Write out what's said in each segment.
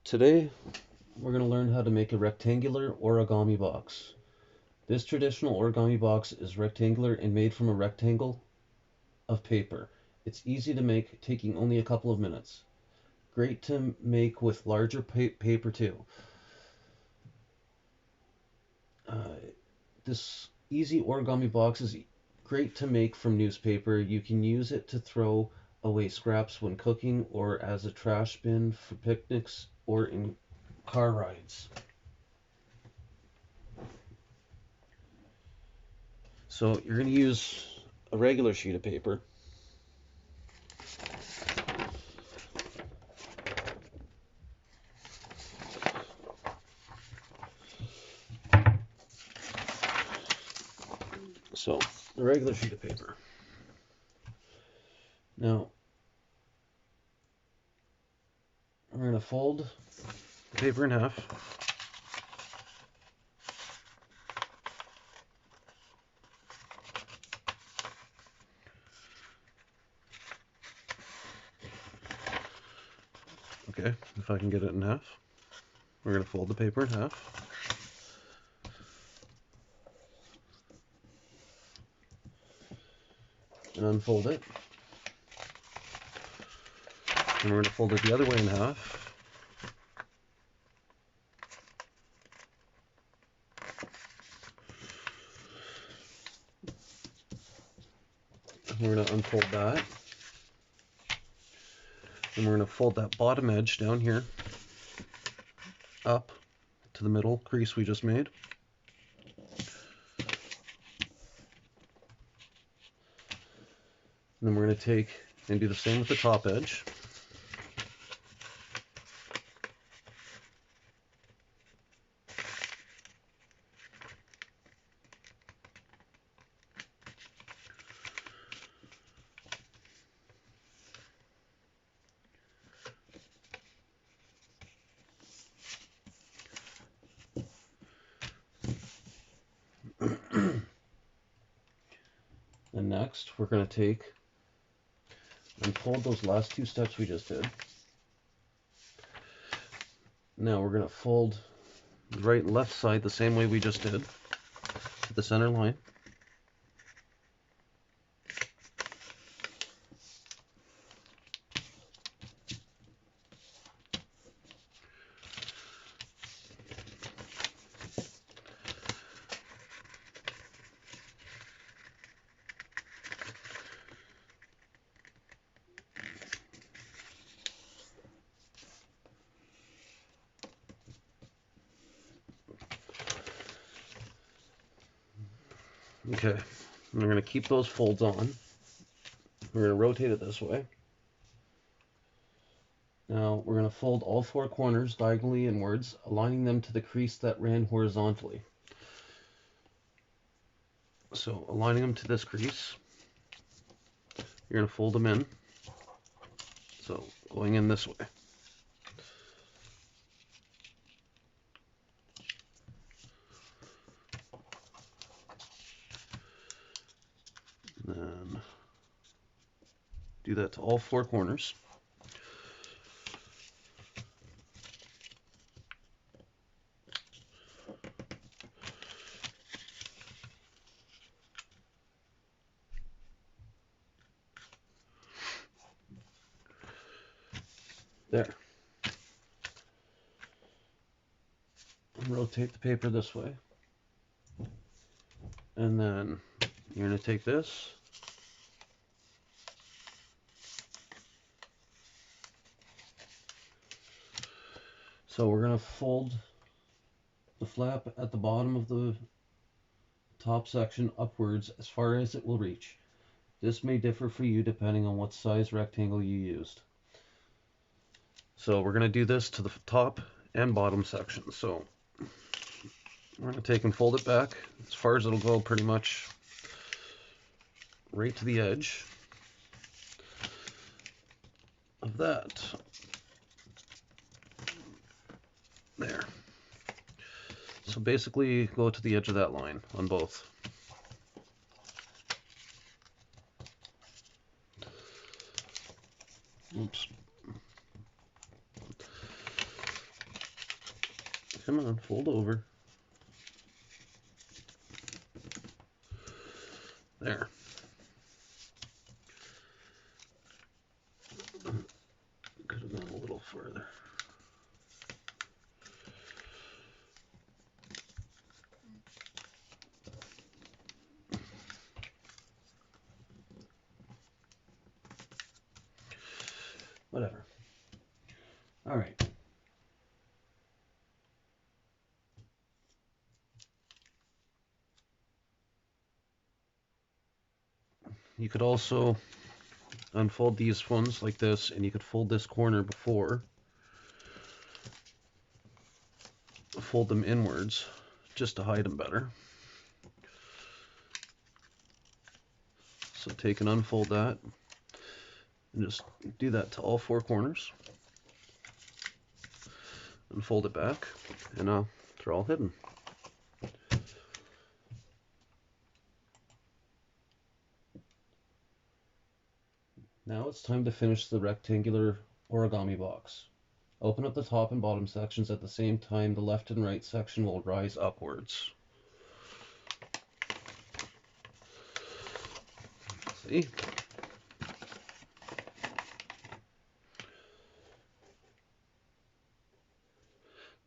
Today, we're going to learn how to make a rectangular origami box. This traditional origami box is rectangular and made from a rectangle of paper. It's easy to make, taking only a couple of minutes. Great to make with larger paper too. This easy origami box is great to make from newspaper. You can use it to throw away scraps when cooking or as a trash bin for picnics or in car rides. So you're going to use a regular sheet of paper. So a regular sheet of paper. Now we're going to fold the paper in half. Okay, if I can get it in half. We're going to fold the paper in half. And unfold it. And we're going to fold it the other way in half. And we're going to unfold that. And we're going to fold that bottom edge down here up to the middle crease we just made. And then we're going to take and do the same with the top edge. And next, we're going to take and fold those last two steps we just did. Now we're going to fold the right and left side the same way we just did, to the center line. Okay, and we're going to keep those folds on. We're going to rotate it this way. Now we're going to fold all four corners diagonally inwards, aligning them to the crease that ran horizontally. So aligning them to this crease, you're going to fold them in. So going in this way. Then do that to all four corners. There. And rotate the paper this way. And then you're going to take this. So we're going to fold the flap at the bottom of the top section upwards as far as it will reach. This may differ for you depending on what size rectangle you used. So we're going to do this to the top and bottom section. So we're going to take and fold it back as far as it'll go, pretty much right to the edge of that. There. So basically go to the edge of that line on both. Oops. Come on, fold over. There. Could have gone a little further. Whatever. All right. You could also unfold these ones like this, and you could fold this corner before. Fold them inwards just to hide them better. So take and unfold that, and just do that to all four corners. And fold it back, and they're all hidden. Now it's time to finish the rectangular origami box. Open up the top and bottom sections at the same time. The left and right section will rise upwards. See?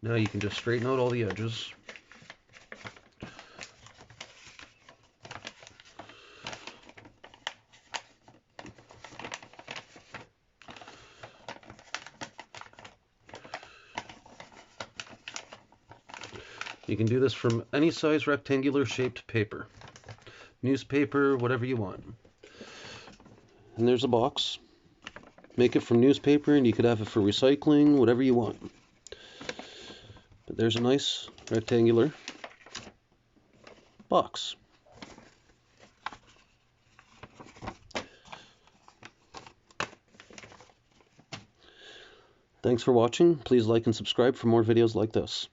Now you can just straighten out all the edges. You can do this from any size rectangular shaped paper. Newspaper, whatever you want. And there's a box. Make it from newspaper, and you could have it for recycling, whatever you want. But there's a nice rectangular box. Thanks for watching. Please like and subscribe for more videos like this.